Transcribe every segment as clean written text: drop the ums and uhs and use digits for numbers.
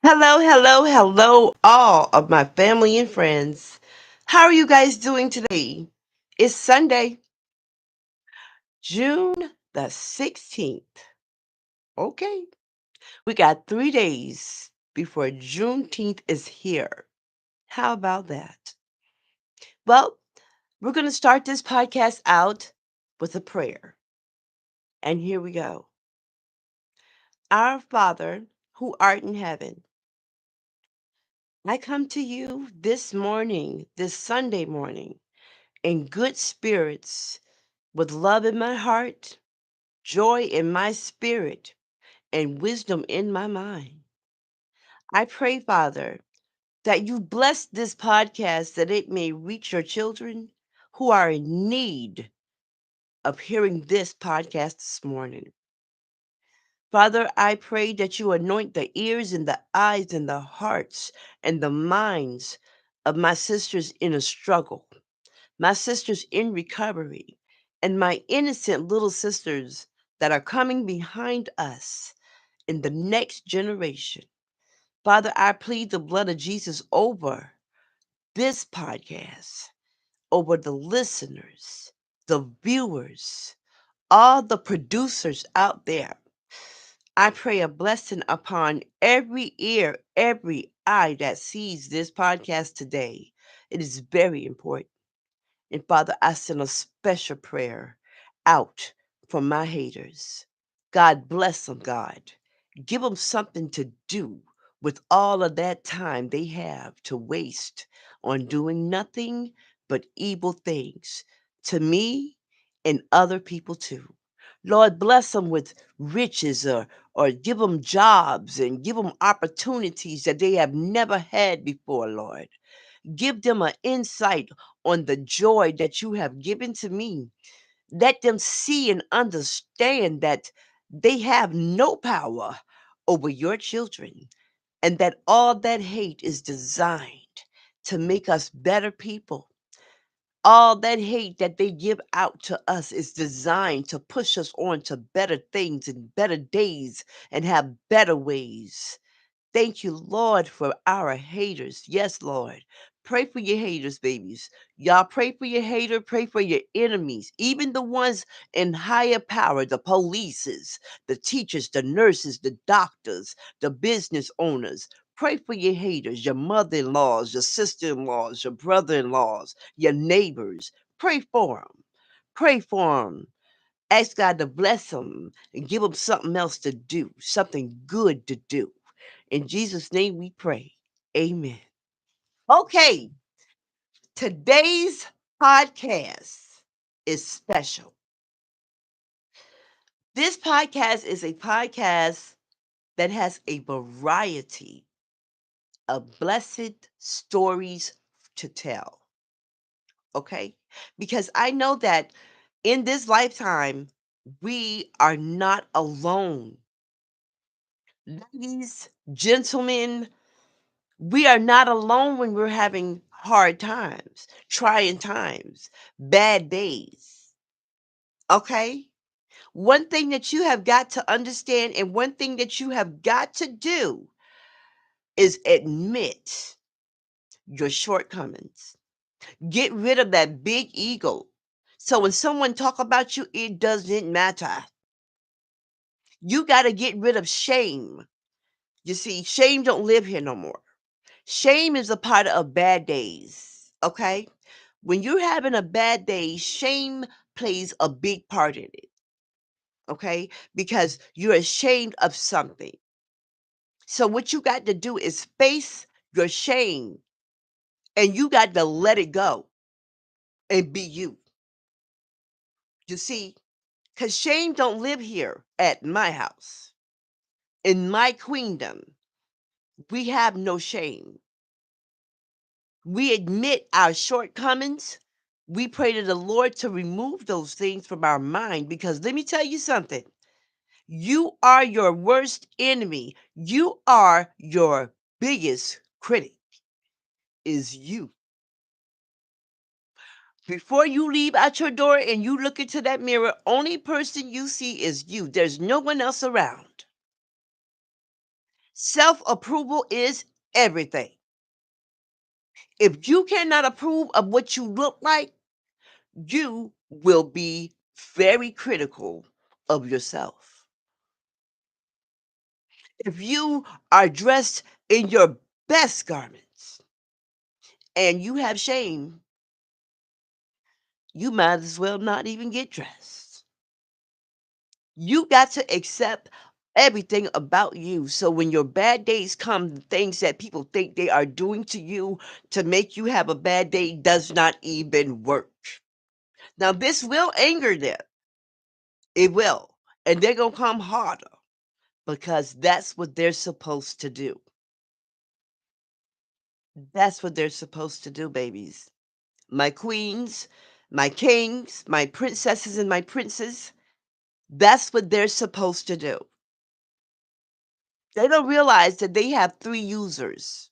Hello, hello, hello, all of my family and friends. How are you guys doing today? It's Sunday, June the 16th. Okay, we got 3 days before Juneteenth is here. How about that? Well, we're going to start this podcast out with a prayer. And here we go. Our Father, who art in heaven, I come to you this morning, this Sunday morning, in good spirits, with love in my heart, joy in my spirit, and wisdom in my mind. I pray, Father, that you bless this podcast that it may reach your children who are in need of hearing this podcast this morning. Father, I pray that you anoint the ears and the eyes and the hearts and the minds of my sisters in a struggle, my sisters in recovery, and my innocent little sisters that are coming behind us in the next generation. Father, I plead the blood of Jesus over this podcast, over the listeners, the viewers, all the producers out there. I pray a blessing upon every ear, every eye that sees this podcast today. It is very important. And Father, I send a special prayer out for my haters. God bless them, God. Give them something to do with all of that time they have to waste on doing nothing but evil things to me and other people too. Lord, bless them with riches or give them jobs and give them opportunities that they have never had before, Lord. Give them an insight on the joy that you have given to me. Let them see and understand that they have no power over your children and that all that hate is designed to make us better people. All that hate that they give out to us is designed to push us on to better things and better days and have better ways. Thank you, Lord, for our haters. Yes, Lord. Pray for your haters, babies. Y'all pray for your hater, pray for your enemies, even the ones in higher power, the polices, the teachers, the nurses, the doctors, the business owners. Pray for your haters, your mother-in-laws, your sister-in-laws, your brother-in-laws, your neighbors. Pray for them. Pray for them. Ask God to bless them and give them something else to do, something good to do. In Jesus' name we pray. Amen. Okay, today's podcast is special. This podcast is a podcast that has a variety of blessed stories to tell. Okay? Because I know that in this lifetime, we are not alone. Ladies, gentlemen, we are not alone when we're having hard times, trying times, bad days. Okay? One thing that you have got to understand and one thing that you have got to do is admit your shortcomings. Get rid of that big ego. So when someone talk about you, it doesn't matter. You got to get rid of shame. You see, shame don't live here no more. Shame is a part of bad days, okay? When you're having a bad day, shame plays a big part in it, okay? Because you're ashamed of something. So what you got to do is face your shame and you got to let it go and be you. You see, cuz shame don't live here at my house. In my queendom, we have no shame. We admit our shortcomings. We pray to the Lord to remove those things from our mind because let me tell you something. You are your worst enemy. You are your biggest critic, is you. Before you leave out your door and you look into that mirror, only person you see is you. There's no one else around. Self approval is everything. If you cannot approve of what you look like, you will be very critical of yourself. If you are dressed in your best garments and you have shame, you might as well not even get dressed. You got to accept everything about you. So when your bad days come, the things that people think they are doing to you to make you have a bad day does not even work. Now, this will anger them. It will. And they're going to come harder because that's what they're supposed to do. That's what they're supposed to do, babies. My queens, my kings, my princesses, and my princes, that's what they're supposed to do. They don't realize that they have three users.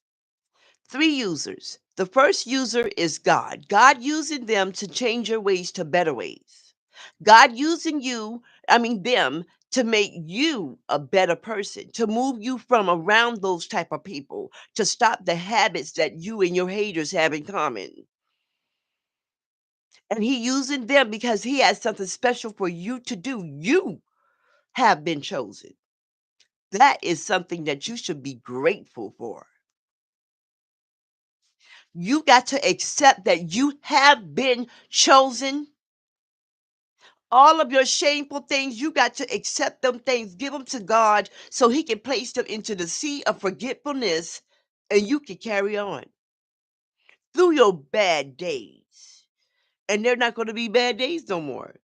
Three users. The first user is God. God using them to change your ways to better ways. God using you, I mean them, to make you a better person, to move you from around those type of people, to stop the habits that you and your haters have in common. And he using them because he has something special for you to do. You have been chosen. That is something that you should be grateful for. You got to accept that you have been chosen. All of your shameful things, you got to accept them things, give them to God so he can place them into the sea of forgetfulness and you can carry on through your bad days. And they're not going to be bad days no more.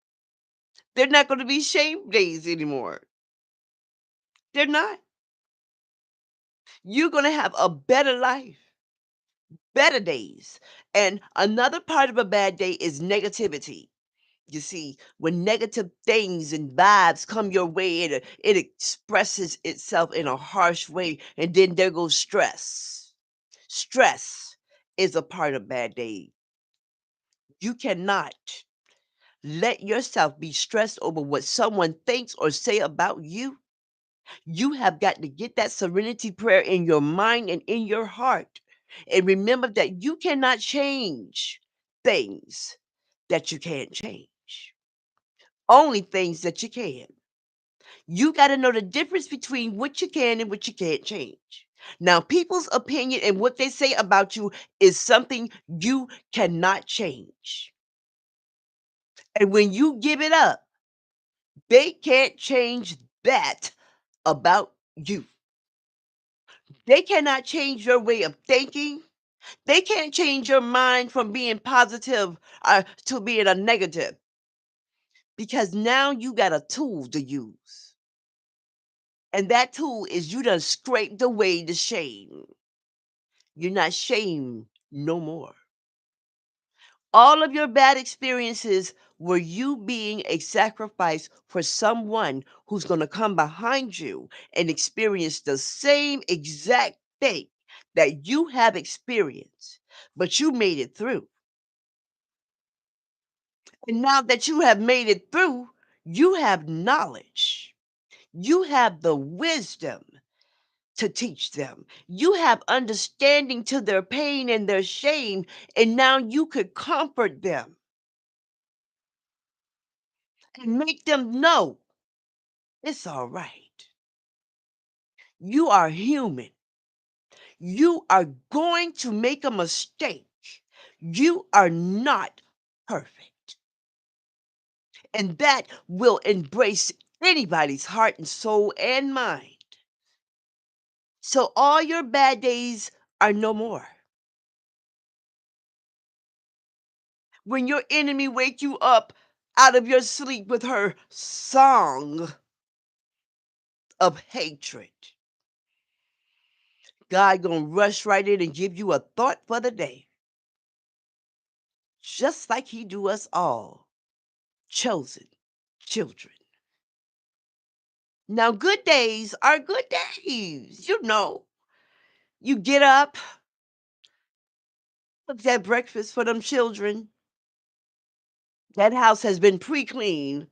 They're not going to be shame days anymore. They're not. You're going to have a better life, better days. And another part of a bad day is negativity. You see, when negative things and vibes come your way, it expresses itself in a harsh way. And then there goes stress. Stress is a part of bad day. You cannot let yourself be stressed over what someone thinks or say about you. You have got to get that serenity prayer in your mind and in your heart. And remember that you cannot change things that you can't change. Only things that you can. You got to know the difference between what you can and what you can't change. Now, people's opinion and what they say about you is something you cannot change. And when you give it up, they can't change that about you. They cannot change your way of thinking. They can't change your mind from being positive to being a negative because now you got a tool to use. And that tool is you done scraped away the shame. You're not shamed no more. All of your bad experiences were you being a sacrifice for someone who's going to come behind you and experience the same exact thing that you have experienced, but you made it through. And now that you have made it through, you have knowledge. You have the wisdom to teach them. You have understanding to their pain and their shame, and now you could comfort them and make them know it's all right. You are human. You are going to make a mistake. You are not perfect. And that will embrace anybody's heart and soul and mind. So all your bad days are no more. When your enemy wake you up out of your sleep with her song of hatred, God gonna rush right in and give you a thought for the day, just like he do us all, chosen children. Now, good days are good days. You get up, cook that breakfast for them children. That house has been pre-cleaned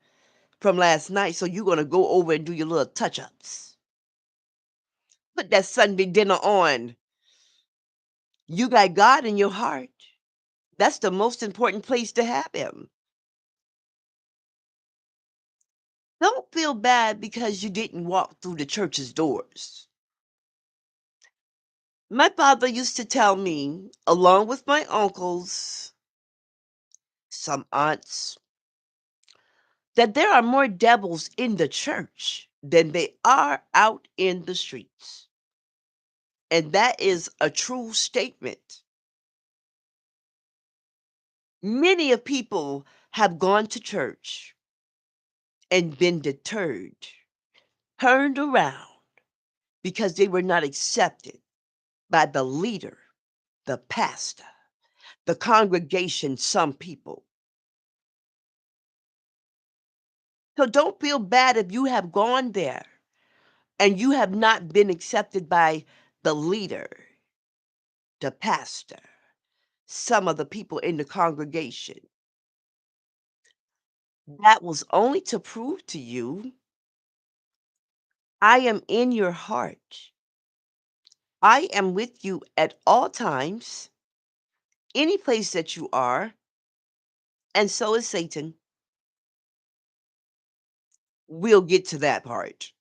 from last night, so you're gonna go over and do your little touch-ups. Put that Sunday dinner on. You got God in your heart. That's the most important place to have him. Don't feel bad because you didn't walk through the church's doors. My father used to tell me, along with my uncles, some aunts, that there are more devils in the church than they are out in the streets. And that is a true statement. Many of people have gone to church and been deterred, turned around because they were not accepted by the leader, the pastor, the congregation, some people. So don't feel bad if you have gone there and you have not been accepted by the leader, the pastor, some of the people in the congregation. That was only to prove to you, I am in your heart. I am with you at all times, any place that you are, and so is Satan. We'll get to that part.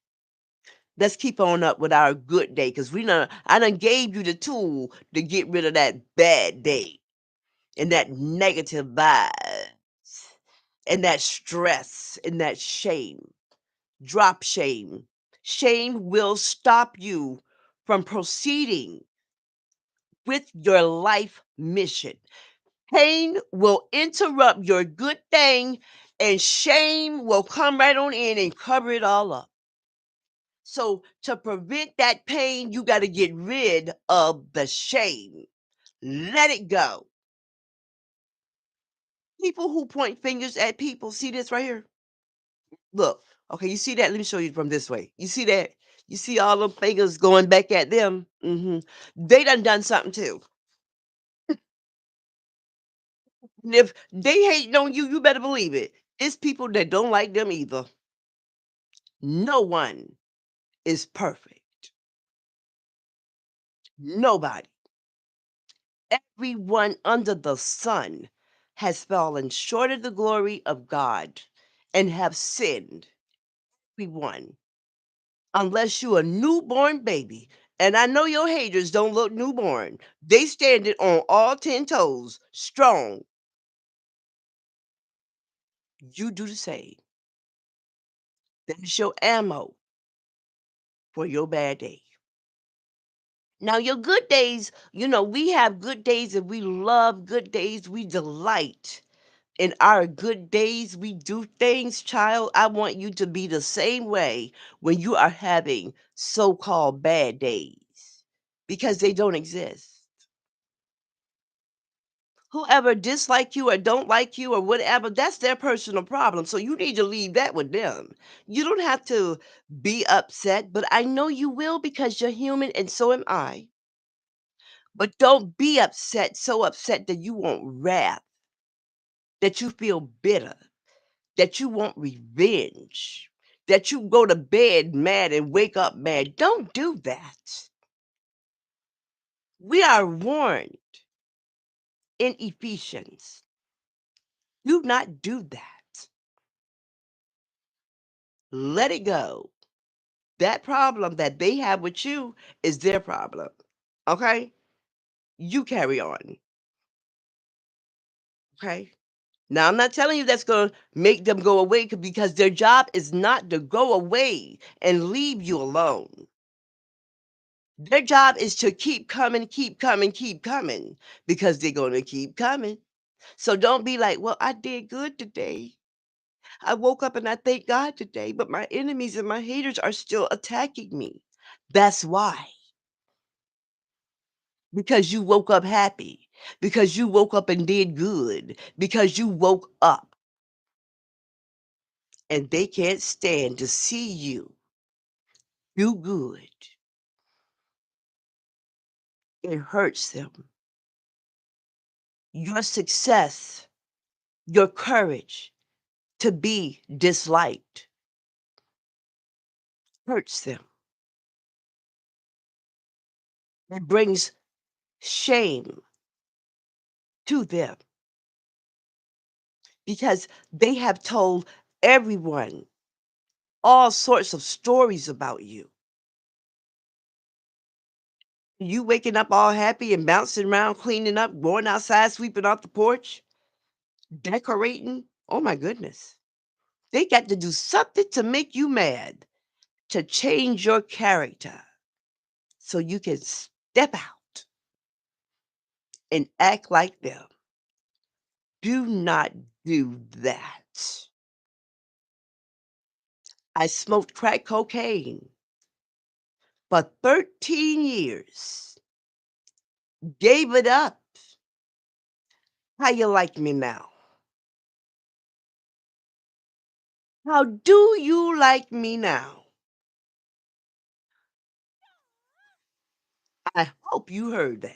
Let's keep on up with our good day because I done gave you the tool to get rid of that bad day and that negative vibes and that stress and that shame. Drop shame. Shame will stop you from proceeding with your life mission. Pain will interrupt your good thing, and shame will come right on in and cover it all up. So, to prevent that pain, you got to get rid of the shame. Let it go. People who point fingers at people, see this right here? Look, okay, you see that? Let me show you from this way. You see that? You see all them fingers going back at them? They done something too. And if they hating on you, you better believe it. It's people that don't like them either. No one is perfect. Nobody. Everyone under the sun has fallen short of the glory of God and have sinned. Everyone. Unless you a newborn baby. And I know your haters don't look newborn. They standing on all 10 toes, strong. You do the same. That's your ammo for your bad day. Now, your good days, we have good days and we love good days. We delight in our good days. We do things, child. I want you to be the same way when you are having so called bad days because they don't exist. Whoever dislike you or don't like you or whatever, that's their personal problem. So you need to leave that with them. You don't have to be upset, but I know you will because you're human and so am I. But don't be upset, so upset that you want wrath, that you feel bitter, that you want revenge, that you go to bed mad and wake up mad. Don't do that. We are warned in Ephesians. Do not do that. Let it go. That problem that they have with you is their problem. Okay? You carry on. Okay? Now, I'm not telling you that's going to make them go away because their job is not to go away and leave you alone. Their job is to keep coming, keep coming, keep coming because they're going to keep coming. So don't be like, well, I did good today. I woke up and I thank God today, but my enemies and my haters are still attacking me. That's why. Because you woke up happy, because you woke up and did good, because you woke up and they can't stand to see you do good. It hurts them. Your success, your courage to be disliked hurts them. It brings shame to them because they have told everyone all sorts of stories about you. You waking up all happy and bouncing around, cleaning up, going outside, sweeping off the porch, decorating. Oh my goodness. They got to do something to make you mad, to change your character so you can step out and act like them. Do not do that. I smoked crack cocaine for 13 years, gave it up. How you like me now? How do you like me now? I hope you heard that.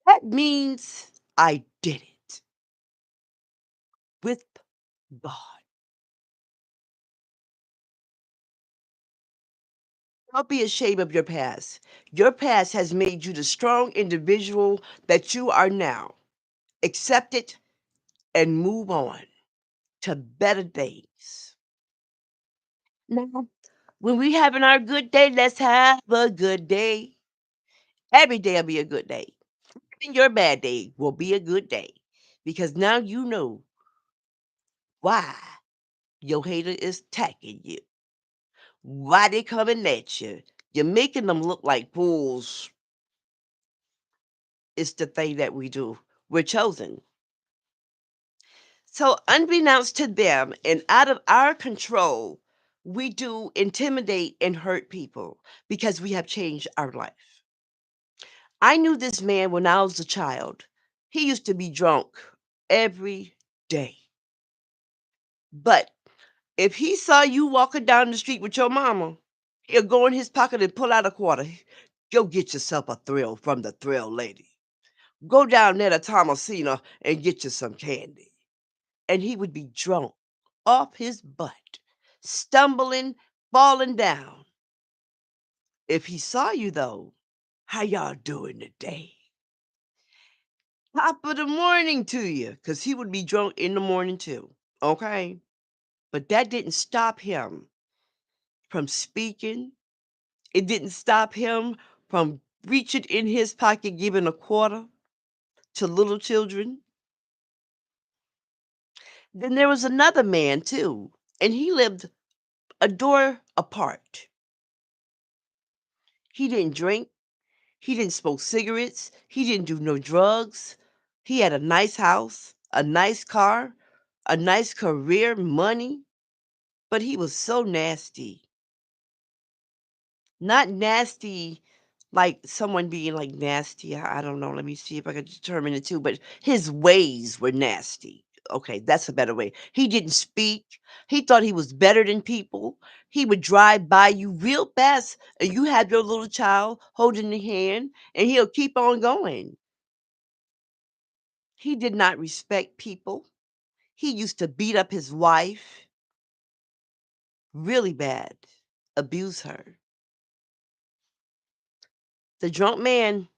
That means I did it with God. Don't be ashamed of your past. Your past has made you the strong individual that you are now. Accept it and move on to better days. Now, when we having our good day, let's have a good day. Every day will be a good day. And your bad day will be a good day because now you know why your hater is attacking you. Why they coming at you. You're making them look like fools. It's the thing that we do. We're chosen. So, unbeknownst to them and out of our control, we do intimidate and hurt people because we have changed our life. I knew this man when I was a child. He used to be drunk every day. But if he saw you walking down the street with your mama, he'll go in his pocket and pull out a quarter. Go get yourself a thrill from the thrill lady. Go down there to Thomasina and get you some candy. And he would be drunk off his butt, stumbling, falling down. If he saw you though, how y'all doing today? Top of the morning to you, because he would be drunk in the morning too. Okay? But that didn't stop him from speaking. It didn't stop him from reaching in his pocket, giving a quarter to little children. Then there was another man too, and he lived a door apart. He didn't drink. He didn't smoke cigarettes. He didn't do no drugs. He had a nice house, a nice car, a nice career, money, but he was so nasty. Not nasty like someone being like nasty. I don't know. Let me see if I can determine it too. But his ways were nasty. Okay, that's a better way. He didn't speak. He thought he was better than people. He would drive by you real fast, and you have your little child holding the hand, and he'll keep on going. He did not respect people. He used to beat up his wife really bad, abuse her. The drunk man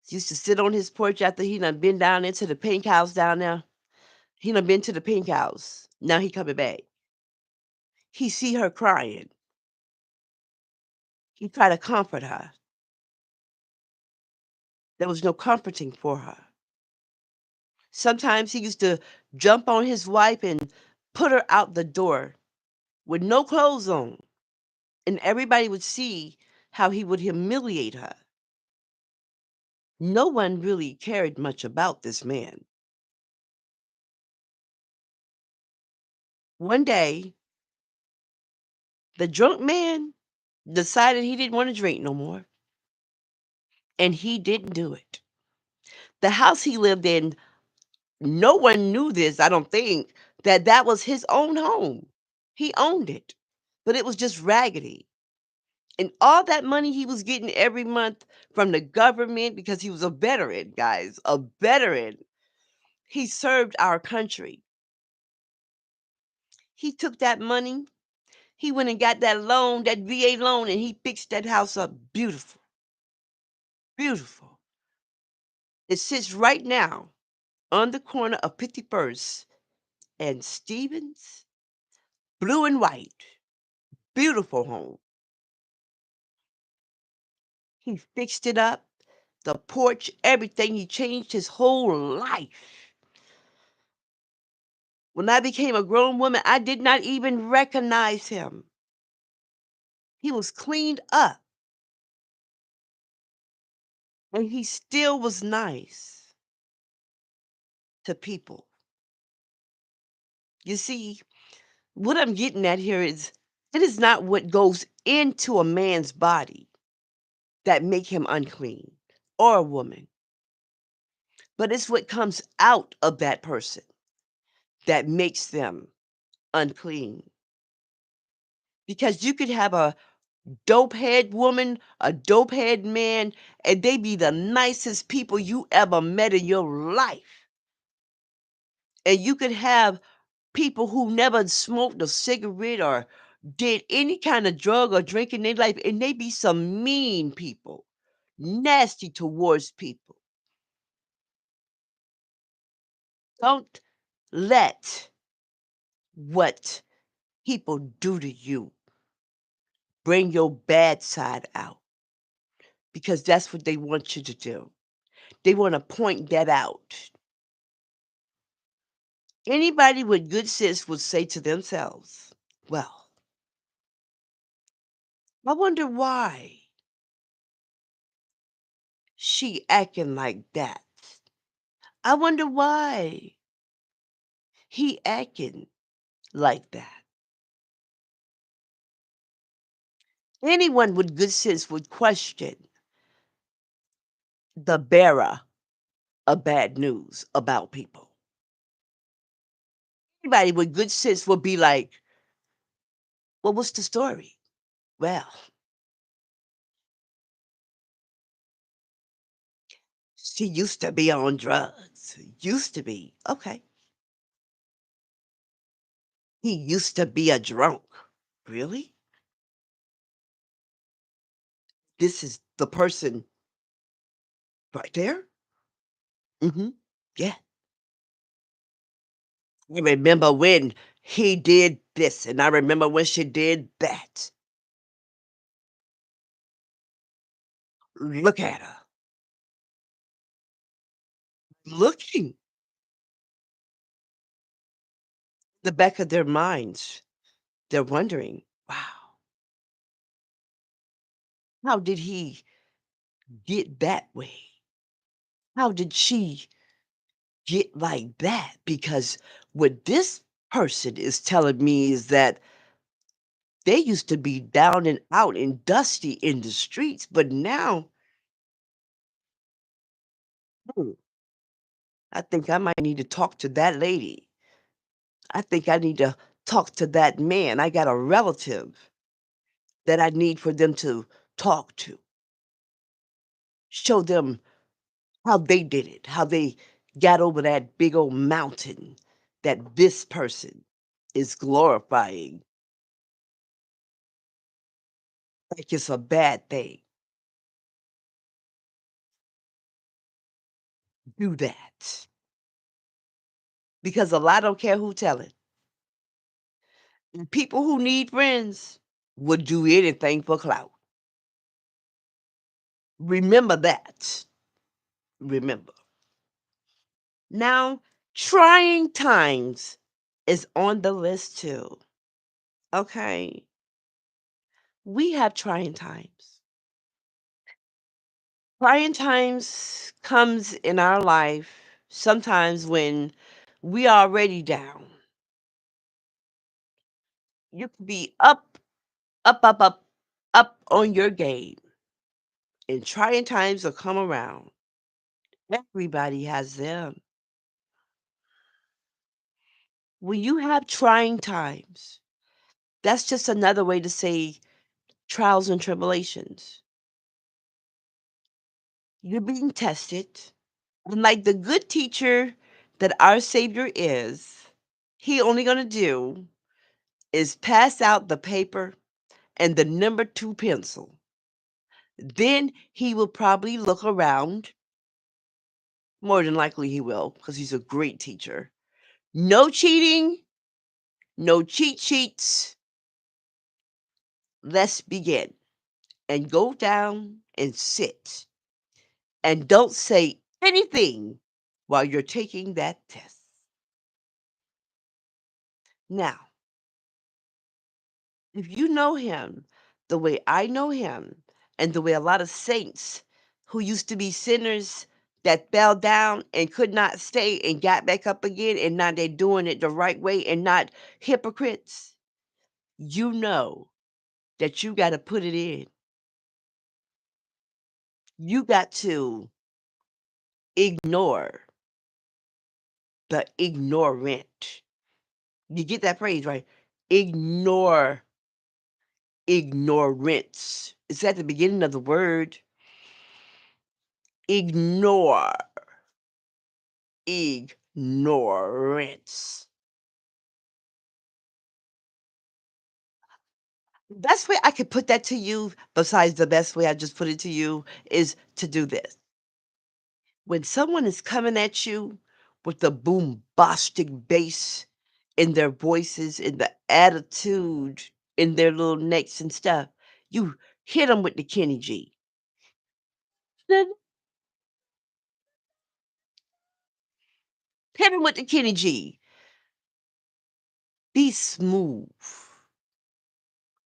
used to sit on his porch after he done been down into the pink house down there. He done been to the pink house. Now he coming back. He see her crying. He try to comfort her. There was no comforting for her. Sometimes he used to jump on his wife and put her out the door with no clothes on. And everybody would see how he would humiliate her. No one really cared much about this man. One day, the drunk man decided he didn't want to drink no more, and he didn't do it. The house he lived in, no one knew this, I don't think, that that was his own home. He owned it, but it was just raggedy. And all that money he was getting every month from the government because he was a veteran, guys, a veteran. He served our country. He took that money He went and got that loan, that VA loan, and he fixed that house up beautiful, beautiful. It sits right now on the corner of 51st and Stevens, blue and white, beautiful home. He fixed it up, the porch, everything. He changed his whole life. When I became a grown woman, I did not even recognize him. He was cleaned up and he still was nice to people. You see, what I'm getting at here is it is not what goes into a man's body that make him unclean or a woman, but it's what comes out of that person that makes them unclean. Because you could have a dope head woman, a dope head man, and they be the nicest people you ever met in your life. And you could have people who never smoked a cigarette or did any kind of drug or drink in their life, and they be some mean people, nasty towards people. Don't let what people do to you bring your bad side out because that's what they want you to do. They want to point that out. Anybody with good sense would say to themselves, well, I wonder why she acting like that. I wonder why he acting like that. Anyone with good sense would question the bearer of bad news about people. Anybody with good sense would be like, well, what's the story? Well, she used to be on drugs. Used to be. Okay. He used to be a drunk. Really? This is the person right there? Mhm. Yeah. I remember when he did this, and I remember when she did that. Look at her. Looking the back of their minds, they're wondering, "Wow, how did he get that way? How did she get like that?" Because what this person is telling me is that they used to be down and out and dusty in the streets, but now, hmm, I think I might need to talk to that lady. I think I need to talk to that man. I got a relative that I need for them to talk to, show them how they did it, how they got over that big old mountain that this person is glorifying like it's a bad thing. Do that. Because a lie don't care who tell it. And people who need friends would do anything for clout. Remember that. Remember. Now, trying times is on the list too. Okay. We have trying times. Trying times comes in our life sometimes when we are already down. You could be up on your game, and trying times will come around. Everybody has them. When you have trying times, that's just another way to say trials and tribulations. You're being tested. And like the good teacher that our Savior is, he only gonna do is pass out the paper and the number 2 pencil. Then he will probably look around. More than likely he will, because he's a great teacher. No cheating, no cheat sheets. Let's begin. And go down and sit. And don't say anything while you're taking that test. Now, if you know him the way I know him, and the way a lot of saints who used to be sinners that fell down and could not stay and got back up again, and now they're doing it the right way and not hypocrites, you know that you got to put it in. You got to ignore the ignorant. You get that phrase right? Ignore ignorance. It's at the beginning of the word. Ignore ignorance. Best way I could put that to you, besides the best way I just put it to you, is to do this. When someone is coming at you with the bombastic bass in their voices, in the attitude, in their little necks and stuff, you hit them with the Kenny G. Then hit them with the Kenny G. Be smooth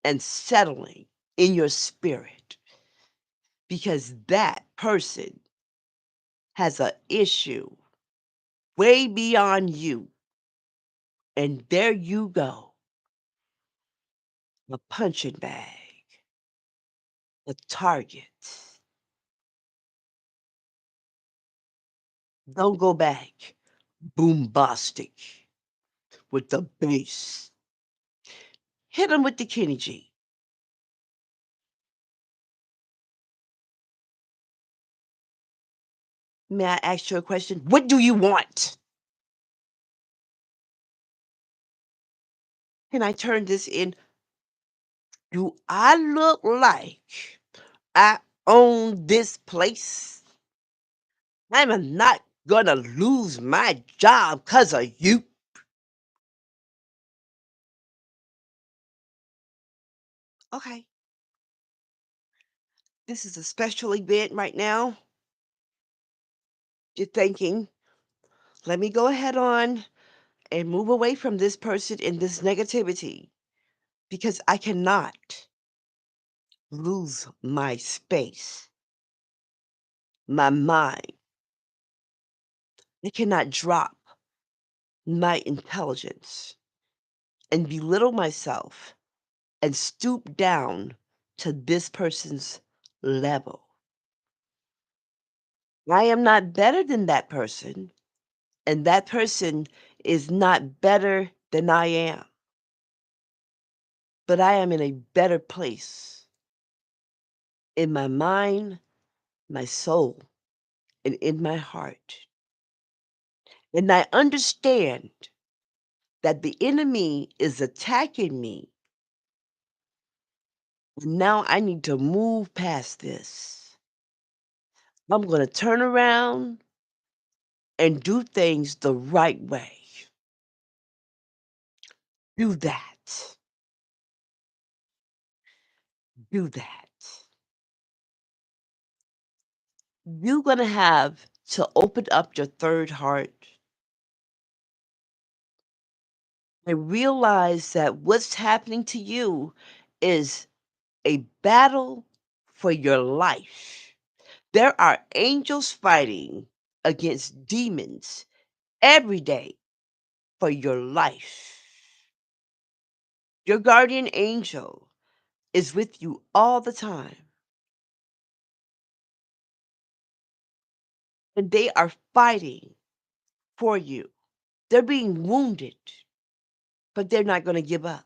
and settling in your spirit, because that person has a issue way beyond you. And there you go, a punching bag, a target. Don't go back. Boombastic with the bass. Hit him with the Kenny G. May I ask you a question? What do you want? Can I turn this in? Do I look like I own this place? I'm not gonna lose my job because of you. Okay, this is a special event right now. You're thinking, let me go ahead on and move away from this person and this negativity, because I cannot lose my space, my mind. I cannot drop my intelligence and belittle myself and stoop down to this person's level. I am not better than that person, and that person is not better than I am, but I am in a better place in my mind, my soul, and in my heart. And I understand that the enemy is attacking me. And now I need to move past this. I'm going to turn around and do things the right way. Do that. Do that. You're going to have to open up your third heart and realize that what's happening to you is a battle for your life. There are angels fighting against demons every day for your life. Your guardian angel is with you all the time, and they are fighting for you. They're being wounded, but they're not going to give up,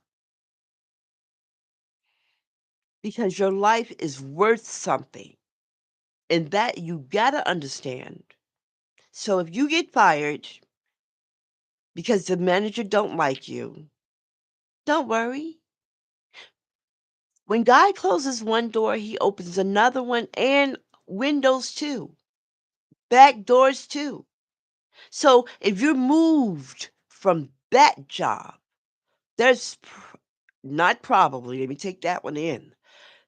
because your life is worth something, and that you got to understand. So if you get fired because the manager don't like you, Don't worry. When God closes one door, he opens another one and windows too, back doors too. So if you're moved from that job, there's not probably, let me take that one in.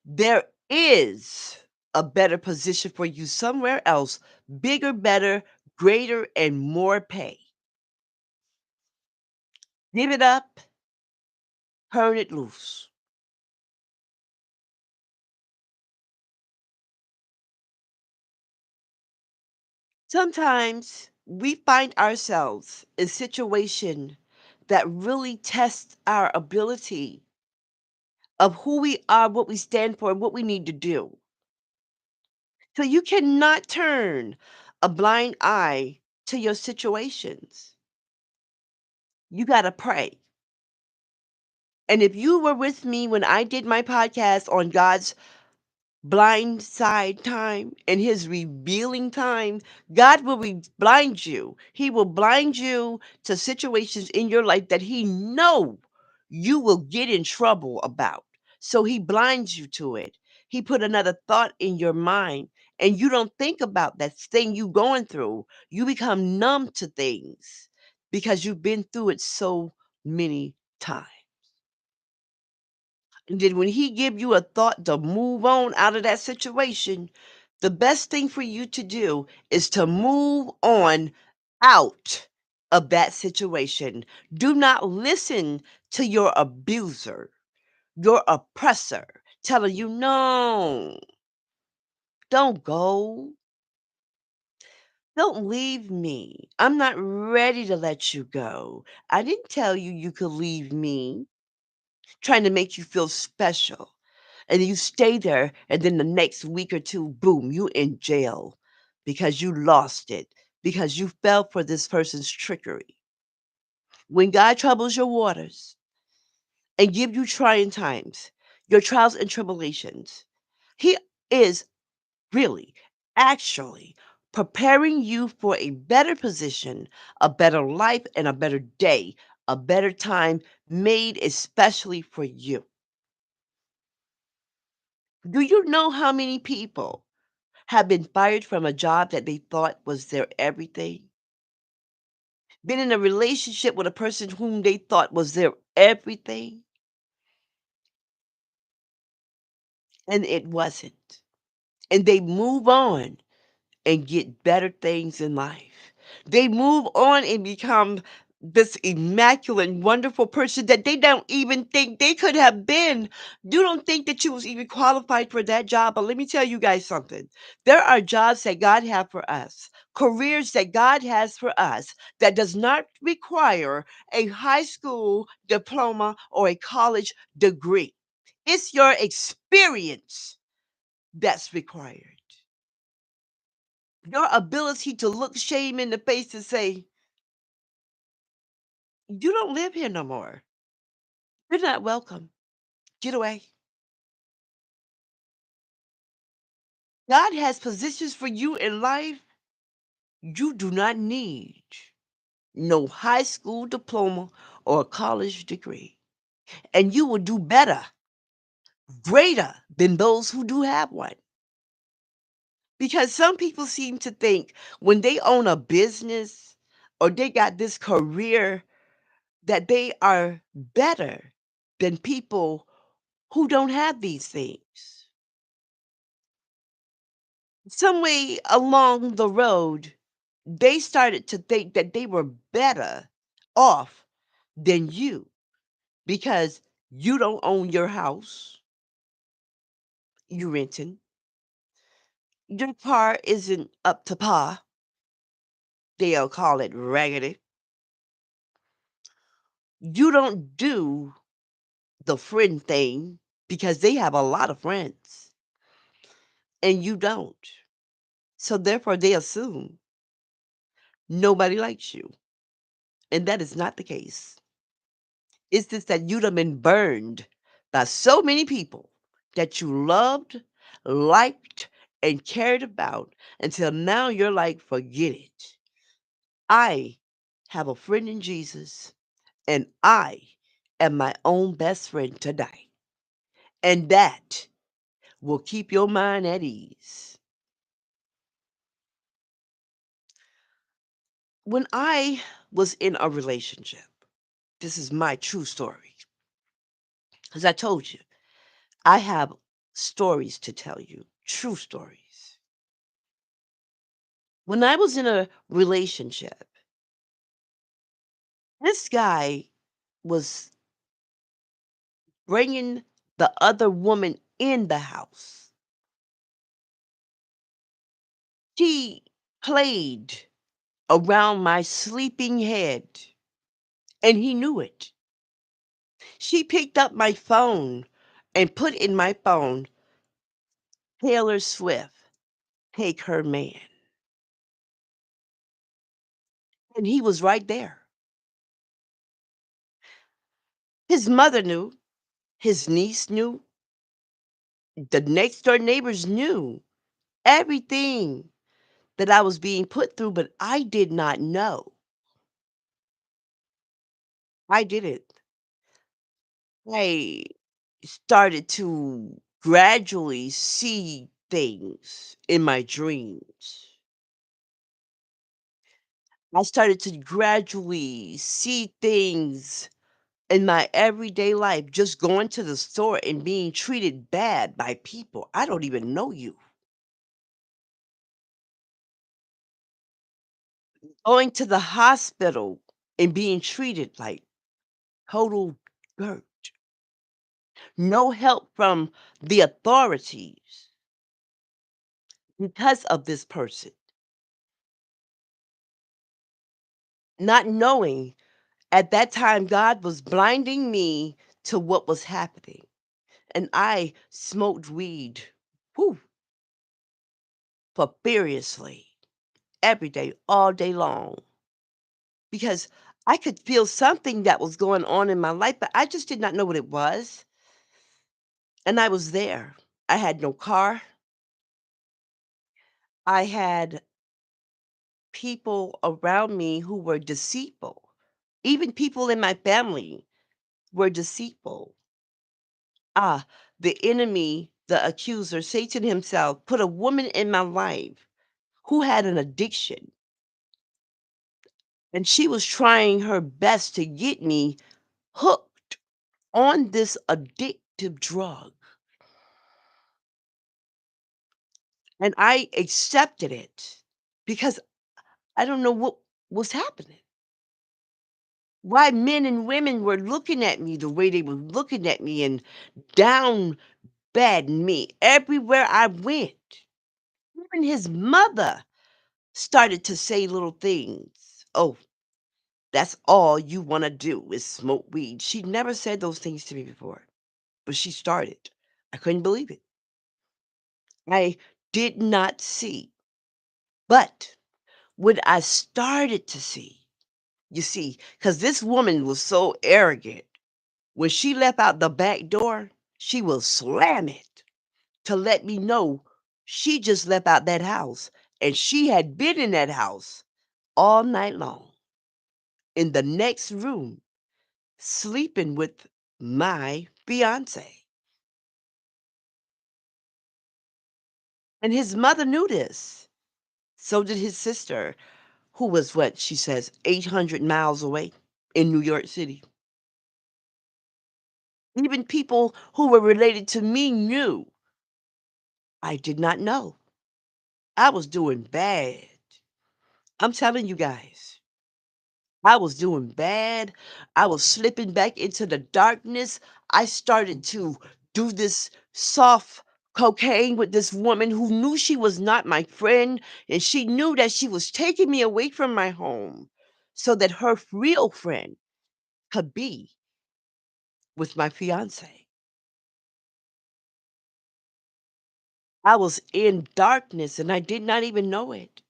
There is a better position for you somewhere else, bigger, better, greater, and more pay. Give it up, turn it loose. Sometimes we find ourselves in situation that really tests our ability of who we are, what we stand for, and what we need to do. So you cannot turn a blind eye to your situations. You got to pray. And if you were with me when I did my podcast on God's blind side time and his revealing time, God will blind you. He will blind you to situations in your life that he know you will get in trouble about. So he blinds you to it. He put another thought in your mind and you don't think about that thing you going through. You become numb to things because you've been through it so many times. And then when he give you a thought to move on out of that situation, the best thing for you to do is to move on out of that situation. Do not listen to your abuser, your oppressor, telling you, no, don't go. Don't leave me. I'm not ready to let you go. I didn't tell you you could leave me, trying to make you feel special. And you stay there, and then the next week or two, boom, you in jail because you lost it, because you fell for this person's trickery. When God troubles your waters and give you trying times, your trials and tribulations, he is really, actually preparing you for a better position, a better life, and a better day, a better time made especially for you. Do you know how many people have been fired from a job that they thought was their everything? Been in a relationship with a person whom they thought was their everything, and it wasn't. And they move on and get better things in life. They move on and become this immaculate, wonderful person that they don't even think they could have been. You don't think that you was even qualified for that job, but let me tell you guys something. There are jobs that God have for us, careers that God has for us that does not require a high school diploma or a college degree. It's your experience that's required. Your ability to look shame in the face and say, "You don't live here no more. You're not welcome. Get away." God has positions for you in life. You do not need no high school diploma or a college degree. And you will do better, greater than those who do have one. Because some people seem to think when they own a business or they got this career that they are better than people who don't have these things. Some way along the road, they started to think that they were better off than you because you don't own your house, you renting. Your car isn't up to par. They'll call it raggedy. You don't do the friend thing because they have a lot of friends and you don't. So therefore they assume nobody likes you. And that is not the case. It's just that you'd have been burned by so many people that you loved, liked, and cared about until now you're like, forget it. I have a friend in Jesus and I am my own best friend tonight, and that will keep your mind at ease. When I was in a relationship, this is my true story. As I told you, I have stories to tell you, true stories. When I was in a relationship, this guy was bringing the other woman in the house. She played around my sleeping head, and he knew it. She picked up my phone and put in my phone, Taylor Swift, take her man. And he was right there. His mother knew, his niece knew, the next door neighbors knew everything that I was being put through, but I did not know. I didn't. I started to gradually see things in my dreams. I started to gradually see things in my everyday life, just going to the store and being treated bad by people. I don't even know you. Going to the hospital and being treated like total dirt. No help from the authorities because of this person. Not knowing at that time God was blinding me to what was happening. And I smoked weed, whew, for furiously every day, all day long, because I could feel something that was going on in my life, but I just did not know what it was. And I was there. I had no car. I had people around me who were deceitful. Even people in my family were deceitful. Ah, the enemy, the accuser, Satan himself, put a woman in my life who had an addiction. And she was trying her best to get me hooked on this addictive drug. And I accepted it because I don't know what was happening. Why men and women were looking at me the way they were looking at me and down bad me everywhere I went. Even his mother started to say little things. Oh, that's all you want to do is smoke weed. She never said those things to me before, but she started. I couldn't believe it. I did not see. But when I started to see, you see, because this woman was so arrogant, when she left out the back door, she will slam it to let me know she just left out that house and she had been in that house all night long in the next room sleeping with my fiance. And his mother knew this. So did his sister, who was what she says 800 miles away in New York City. Even people who were related to me knew. I did not know. I was doing bad. I'm telling you guys. I was doing bad. I was slipping back into the darkness. I started to do this soft cocaine with this woman who knew she was not my friend, and she knew that she was taking me away from my home so that her real friend could be with my fiance. I was in darkness and I did not even know it.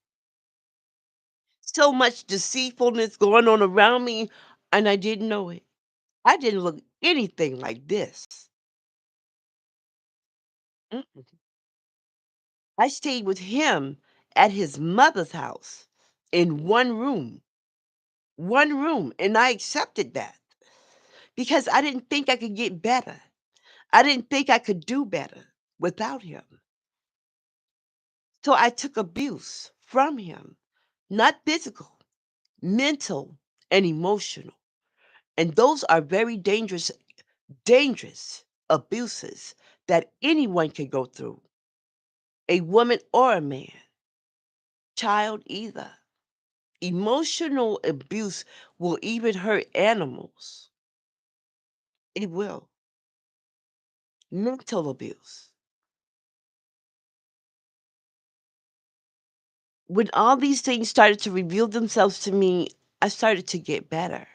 So much deceitfulness going on around me, and I didn't know it. I didn't look anything like this. Mm. I stayed with him at his mother's house in one room, and I accepted that because I didn't think I could get better. I didn't think I could do better without him. So I took abuse from him, not physical, mental, and emotional. And those are very dangerous, dangerous abuses that anyone can go through, a woman or a man, child either. Emotional abuse will even hurt animals. It will. Mental abuse. When all these things started to reveal themselves to me, I started to get better.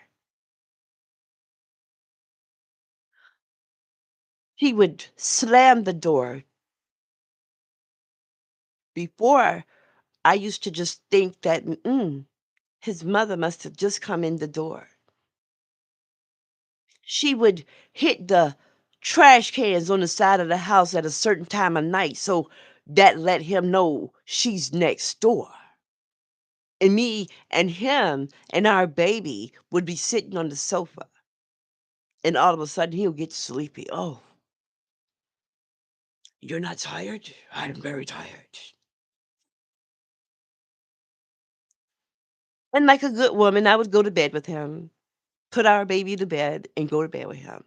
He would slam the door. Before, I used to just think that, his mother must have just come in the door. She would hit the trash cans on the side of the house at a certain time of night, so that let him know she's next door. And me and him and our baby would be sitting on the sofa, and all of a sudden he'll get sleepy. "Oh, you're not tired? I'm very tired." And like a good woman, I would go to bed with him, put our baby to bed, and go to bed with him.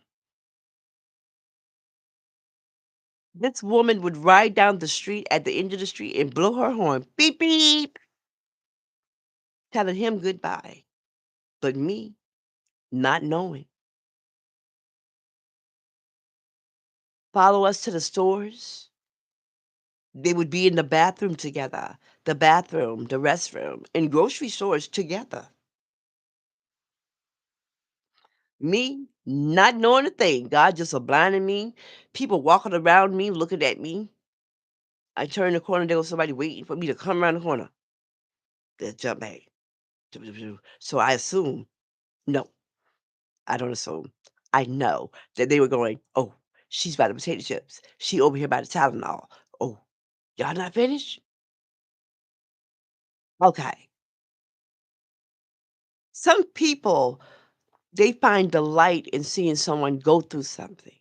This woman would ride down the street at the end of the street and blow her horn, "Beep, beep," telling him goodbye. But me, not knowing, follow us to the stores. They would be in the bathroom together, the bathroom, the restroom, and grocery stores together. Me, not knowing a thing. God just a blinding me. People walking around me, looking at me. I turn the corner, there was somebody waiting for me to come around the corner. They jump back. So I assume, no, I don't assume. I know that they were going, "Oh, she's by the potato chips. She over here by the Tylenol. Oh, y'all not finished? Okay." Some people, they find delight in seeing someone go through something.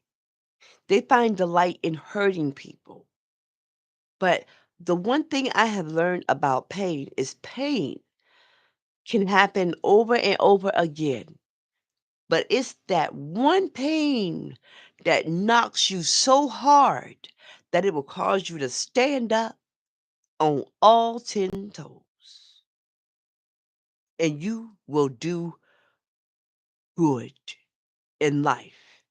They find delight in hurting people. But the one thing I have learned about pain can happen over and over again. But it's that one pain that knocks you so hard that it will cause you to stand up on all 10 toes, and you will do good in life.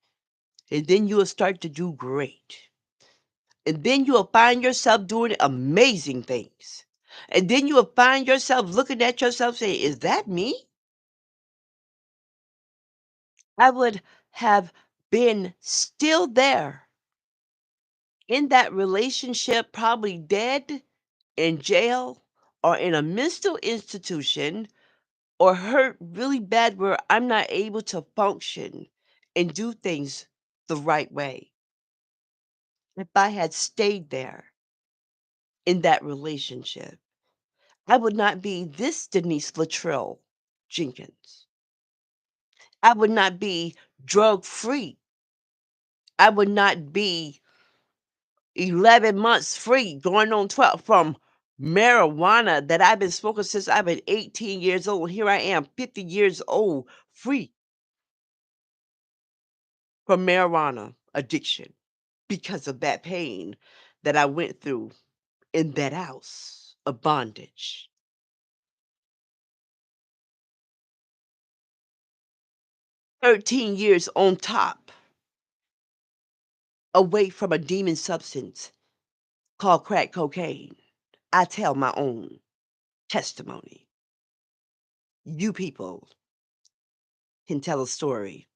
And then you will start to do great. And then you will find yourself doing amazing things. And then you will find yourself looking at yourself saying, "Is that me?" I would have been still there in that relationship, probably dead, in jail, or in a mental institution, or hurt really bad where I'm not able to function and do things the right way. If I had stayed there in that relationship, I would not be this Denise Luttrell Jenkins. I would not be drug free. I would not be 11 months free, going on 12 from marijuana that I've been smoking since I've been 18 years old. Here I am, 50 years old, free from marijuana addiction because of that pain that I went through in that house of bondage. 13 years on top, away from a demon substance called crack cocaine. I tell my own testimony. You people can tell a story,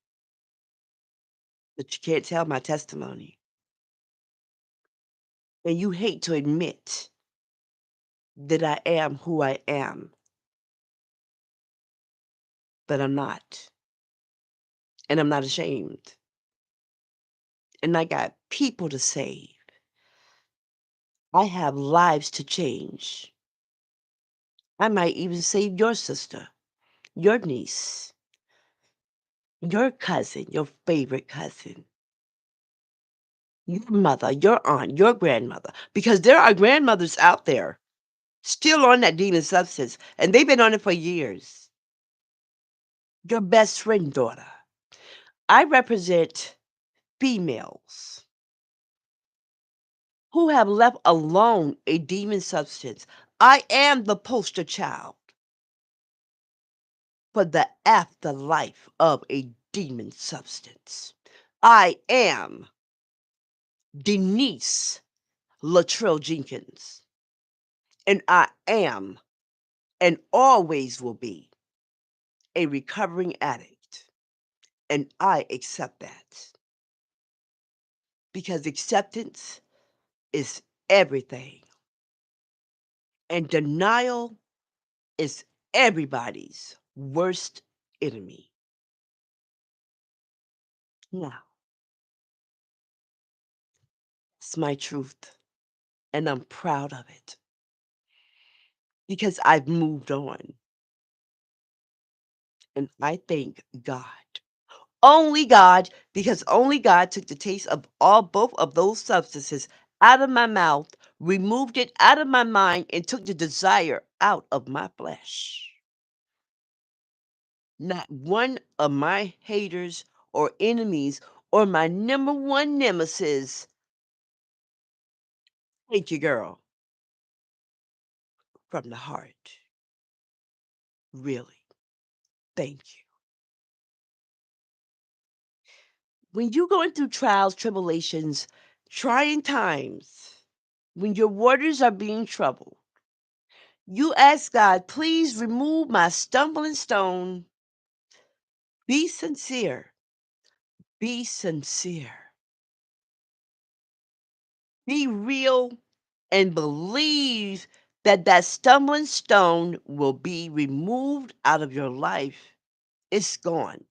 but you can't tell my testimony. And you hate to admit that I am who I am, but I'm not. And I'm not ashamed. And I got people to save. I have lives to change. I might even save your sister, your niece, your cousin, your favorite cousin, your mother, your aunt, your grandmother, because there are grandmothers out there still on that demon substance, and they've been on it for years. Your best friend daughter. I represent females who have left alone a demon substance. I am the poster child for the afterlife of a demon substance. I am Denise Latrell Jenkins, and I am and always will be a recovering addict, and I accept that because acceptance is everything, and denial is everybody's worst enemy. Now, it's my truth, and I'm proud of it because I've moved on, and I thank God. Only God, because only God took the taste of all both of those substances out of my mouth, removed it out of my mind, and took the desire out of my flesh. Not one of my haters or enemies or my number one nemesis, thank you, girl, from the heart. Really, thank you. When you're going through trials, tribulations, trying times, when your waters are being troubled, you ask God, please remove my stumbling stone. Be sincere. Be sincere. Be real and believe that that stumbling stone will be removed out of your life. It's gone.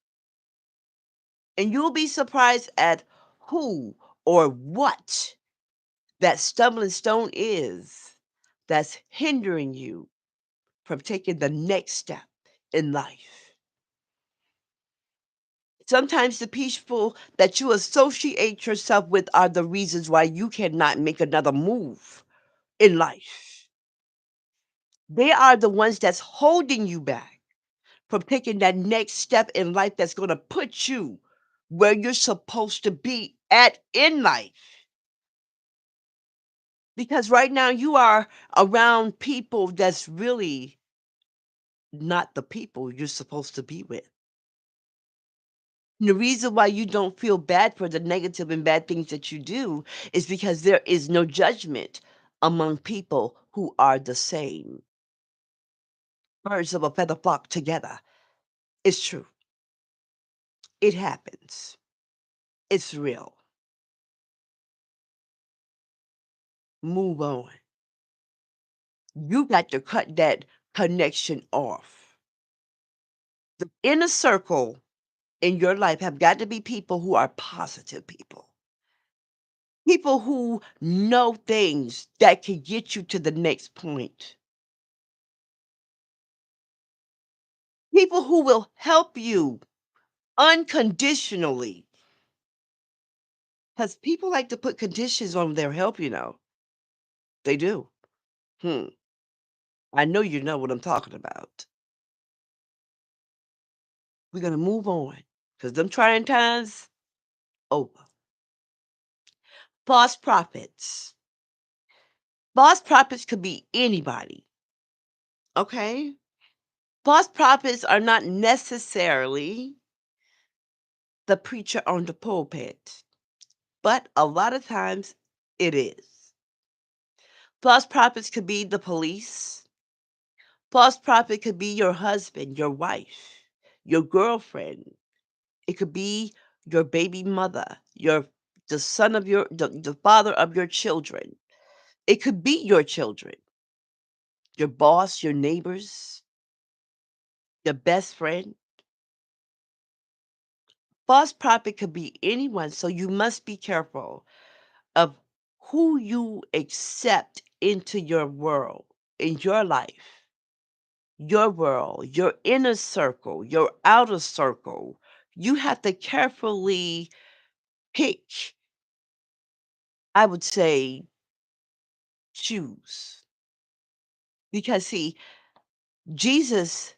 And you'll be surprised at who or what that stumbling stone is that's hindering you from taking the next step in life. Sometimes the people that you associate yourself with are the reasons why you cannot make another move in life. They are the ones that's holding you back from taking that next step in life that's going to put you where you're supposed to be at in life. Because right now you are around people that's really not the people you're supposed to be with. The reason why you don't feel bad for the negative and bad things that you do is because there is no judgment among people who are the same. Birds of a feather flock together. It's true. It happens. It's real. Move on. You got to cut that connection off. The inner circle in your life have got to be people who are positive people. People who know things that can get you to the next point. People who will help you unconditionally. Because people like to put conditions on their help, you know. They do. Hmm. I know you know what I'm talking about. We're going to move on because them trying times over. False prophets. False prophets could be anybody. Okay? False prophets are not necessarily the preacher on the pulpit, but a lot of times it is. False prophets could be the police. False prophet could be your husband, your wife, your girlfriend. It could be your baby mother, the son of the father of your children. It could be your children, your boss, your neighbors, your best friend. False prophet could be anyone, so you must be careful of who you accept into your world, in your life, your world, your inner circle, your outer circle, You have to carefully pick, I would say, choose. Because see, Jesus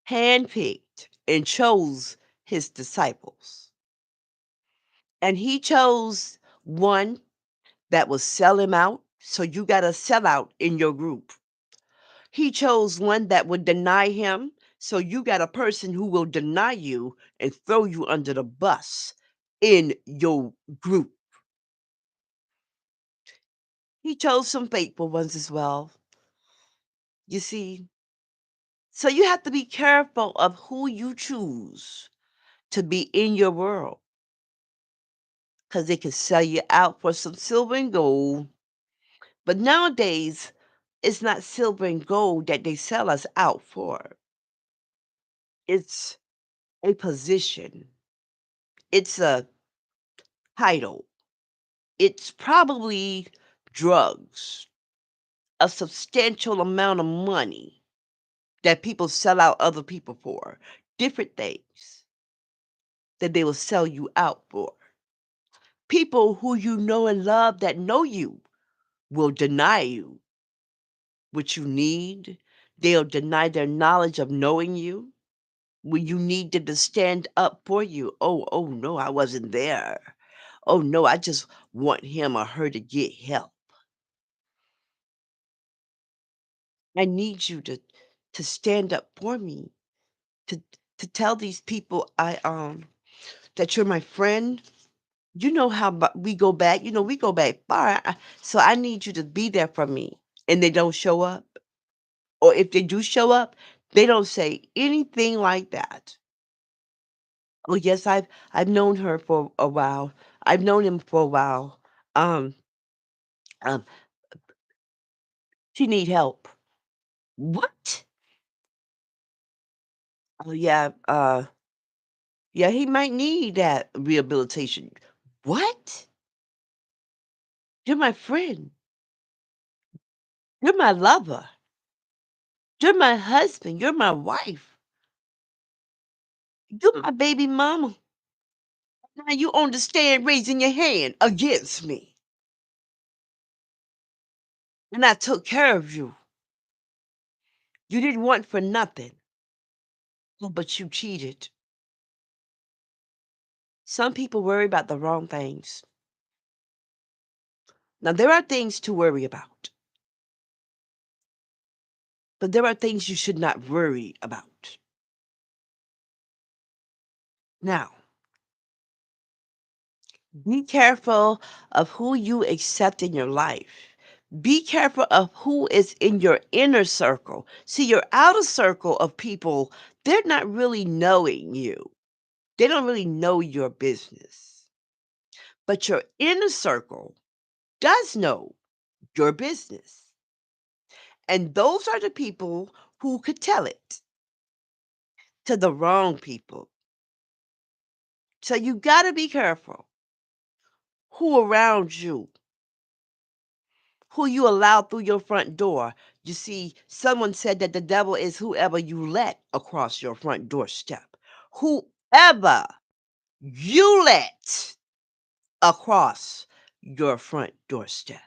handpicked and chose his disciples. And he chose one that will sell him out. So you got to sell out in your group. He chose one that would deny him. So you got a person who will deny you and throw you under the bus in your group. He chose some faithful ones as well. You see, so you have to be careful of who you choose to be in your world because they can sell you out for some silver and gold. But nowadays, it's not silver and gold that they sell us out for. It's a position. It's a title. It's probably drugs, a substantial amount of money that people sell out other people for, different things that they will sell you out for. People who you know and love that know you will deny you what you need. They'll deny their knowledge of knowing you when you need them to stand up for you. Oh no, I wasn't there. Oh no, I just want him or her to get help. I need you to stand up for me, to to tell these people that you're my friend. You know how we go back. You know we go back far. So I need you to be there for me. And they don't show up, or if they do show up, they don't say anything like that. Oh yes, I've known her for a while. I've known him for a while. Um, um, she need help. What? Oh yeah, yeah, he might need that rehabilitation. What? You're my friend. You're my lover. You're my husband. You're my wife. You're my baby mama. Now you understand raising your hand against me. And I took care of you. You didn't want for nothing. But you cheated. Some people worry about the wrong things. Now, there are things to worry about, but there are things you should not worry about. Now, be careful of who you accept in your life. Be careful of who is in your inner circle. See, your outer circle of people, they're not really knowing you. They don't really know your business. But your inner circle does know your business. And those are the people who could tell it to the wrong people. So you got to be careful who around you, who you allow through your front door. You see, someone said that the devil is whoever you let across your front doorstep. Whoever you let across your front doorstep.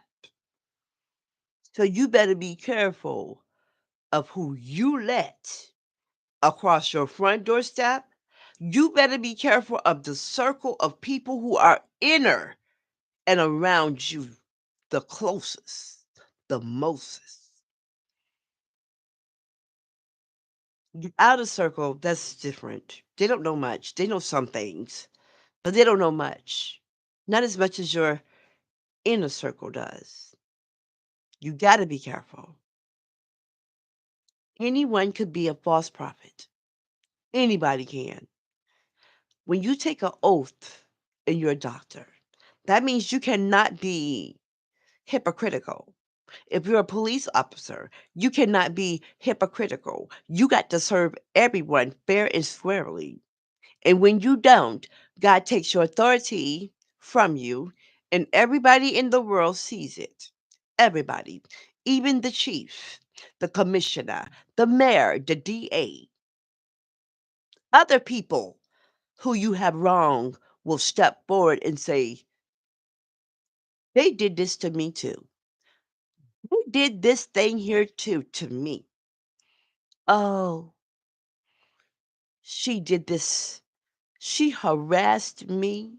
So you better be careful of who you let across your front doorstep. You better be careful of the circle of people who are inner and around you the closest, the mostest. The outer circle, that's different. They don't know much. They know some things, but they don't know much. Not as much as your inner circle does. You got to be careful. Anyone could be a false prophet. Anybody can. When you take an oath and you're a doctor, that means you cannot be hypocritical. If you're a police officer, you cannot be hypocritical. You got to serve everyone fair and squarely. And when you don't, God takes your authority from you, and everybody in the world sees it. Everybody, even the chief, the commissioner, the mayor, the DA, other people. who you have wronged will step forward and say, they did this to me too. They did this thing here too to me. Oh, she did this. She harassed me.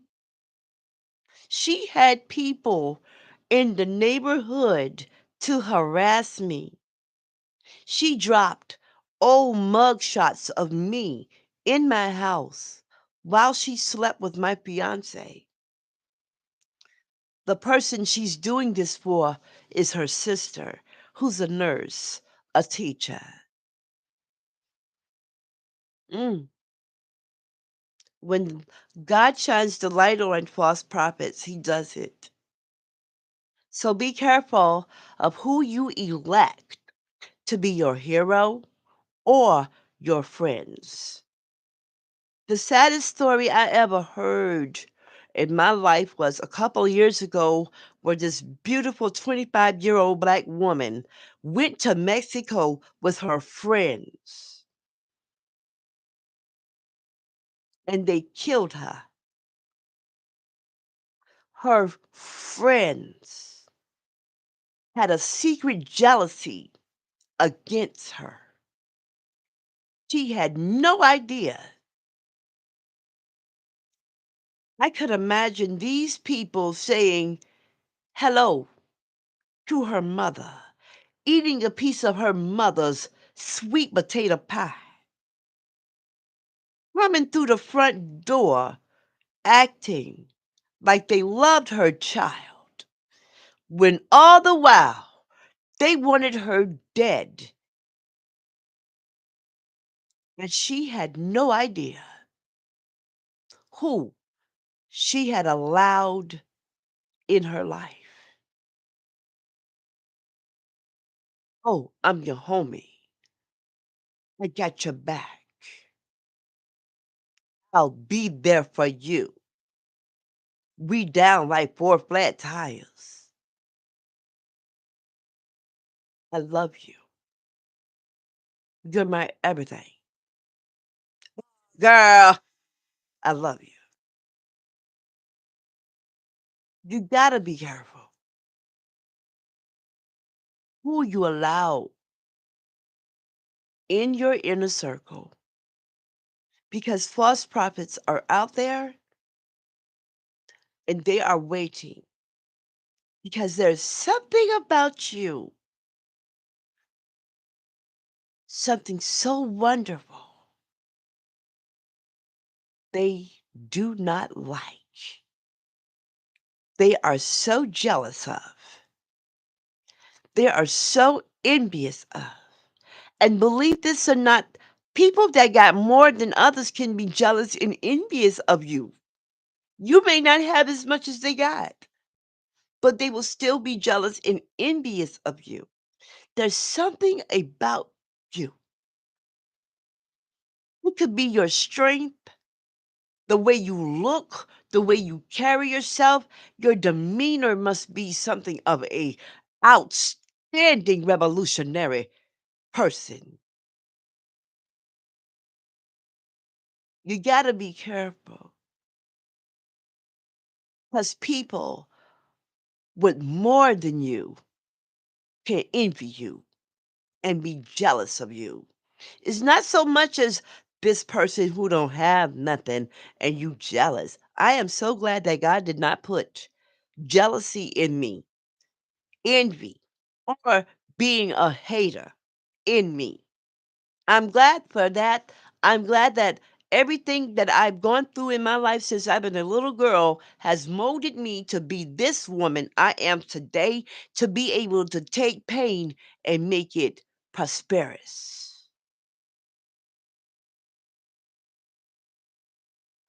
She had people in the neighborhood to harass me. She dropped old mug shots of me in my house while she slept with my fiance. The person she's doing this for is her sister, who's a nurse, a teacher. Mm. When God shines the light on false prophets, he does it. So be careful of who you elect to be your hero or your friends. The saddest story I ever heard in my life was a couple years ago where this beautiful 25-year-old black woman went to Mexico with her friends and they killed her. Her friends had a secret jealousy against her. She had no idea. I could imagine these people saying hello to her mother, eating a piece of her mother's sweet potato pie, coming through the front door, acting like they loved her child, when all the while they wanted her dead, and she had no idea who she had allowed in her life. Oh, I'm your homie. I got your back. I'll be there for you. We down like four flat tires. I love you. You're my everything. Girl, I love you. You gotta be careful who you allow in your inner circle because false prophets are out there and they are waiting because there's something about you, something so wonderful they do not like. They are so jealous of. They are so envious of. And believe this or not, people that got more than others can be jealous and envious of you. You may not have as much as they got, but they will still be jealous and envious of you. There's something about you. It could be your strength, the way you look, the way you carry yourself. Your demeanor must be something of a outstanding revolutionary person. You got to be careful because people with more than you can envy you and be jealous of you. It's not so much as this person who don't have nothing and you jealous. I am so glad that God did not put jealousy in me, envy, or being a hater in me. I'm glad for that. I'm glad that everything that I've gone through in my life since I've been a little girl has molded me to be this woman I am today, to be able to take pain and make it prosperous.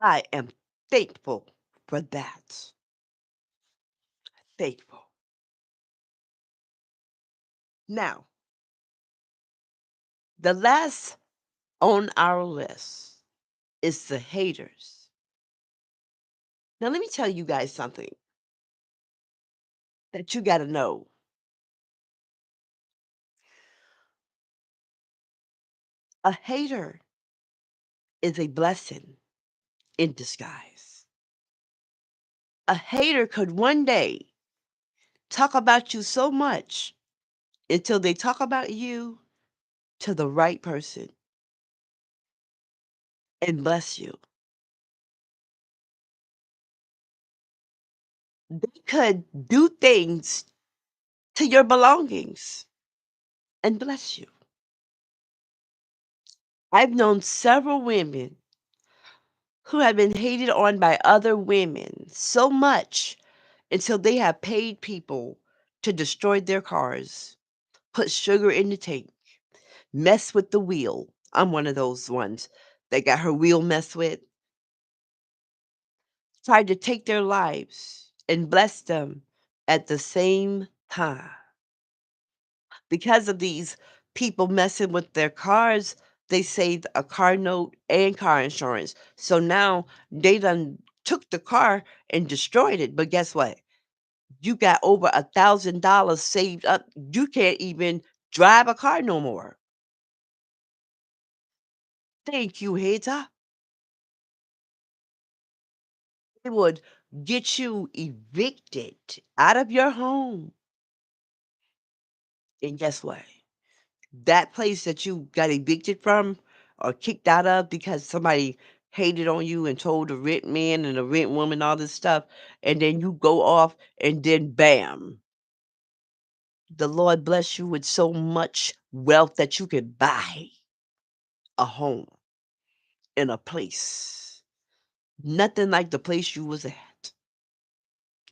I am thankful for that. Thankful. Now, the last on our list is the haters. Now, let me tell you guys something that you got to know. A hater is a blessing in disguise. A hater could one day talk about you so much until they talk about you to the right person and bless you. They could do things to your belongings and bless you. I've known several women who have been hated on by other women so much until they have paid people to destroy their cars, put sugar in the tank, mess with the wheel. I'm one of those ones that got her wheel messed with, tried to take their lives and bless them at the same time. Because of these people messing with their cars, they saved a car note and car insurance. So now they done took the car and destroyed it. But guess what? You got over $1,000 saved up. You can't even drive a car no more. Thank you, hater. It would get you evicted out of your home. And guess what? That place that you got evicted from or kicked out of because somebody hated on you and told the rent man and the rent woman all this stuff, and then you go off and then bam, the Lord bless you with so much wealth that you could buy a home in a place. Nothing like the place you was at.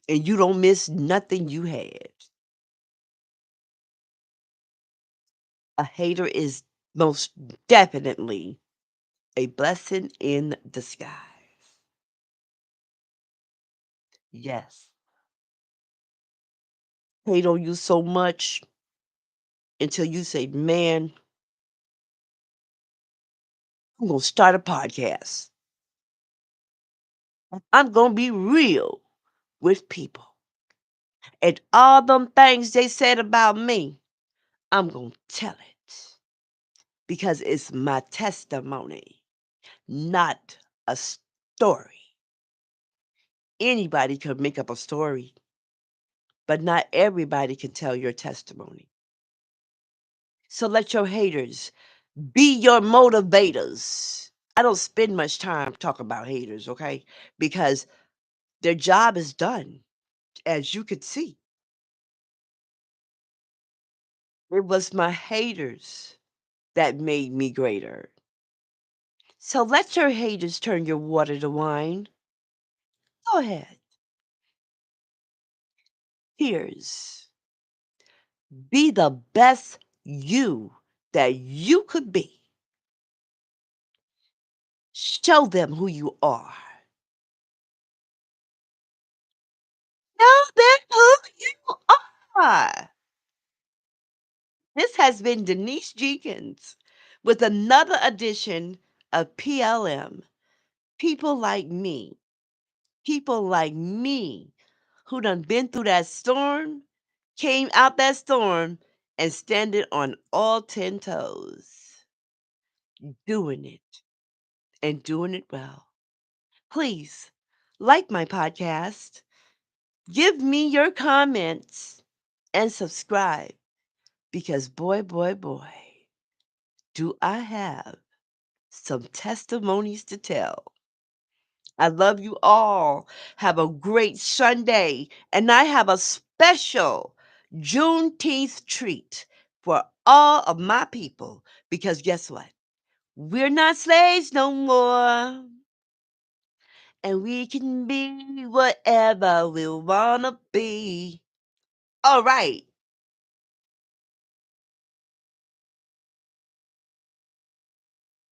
And you don't miss nothing you had. A hater is most definitely a blessing in disguise. Yes. Hate on you so much until you say, "Man, I'm gonna start a podcast. I'm gonna be real with people. And all them things they said about me, I'm gonna tell it because it's my testimony, not a story." Anybody could make up a story, but not everybody can tell your testimony. So let your haters be your motivators. I don't spend much time talking about haters, okay? Because their job is done, as you could see. It was my haters that made me greater. So let your haters turn your water to wine. Go ahead. Here's be the best you that you could be. Show them who you are. Know them who you are. This has been Denise Jenkins with another edition of PLM. People like me. People like me who done been through that storm, came out that storm, and standing on all 10 toes, doing it and doing it well. Please like my podcast, give me your comments, and subscribe because boy, boy, boy, do I have some testimonies to tell. I love you all. Have a great Sunday. And I have a special Juneteenth treat for all of my people because guess what? We're not slaves no more. And we can be whatever we want to be. All right.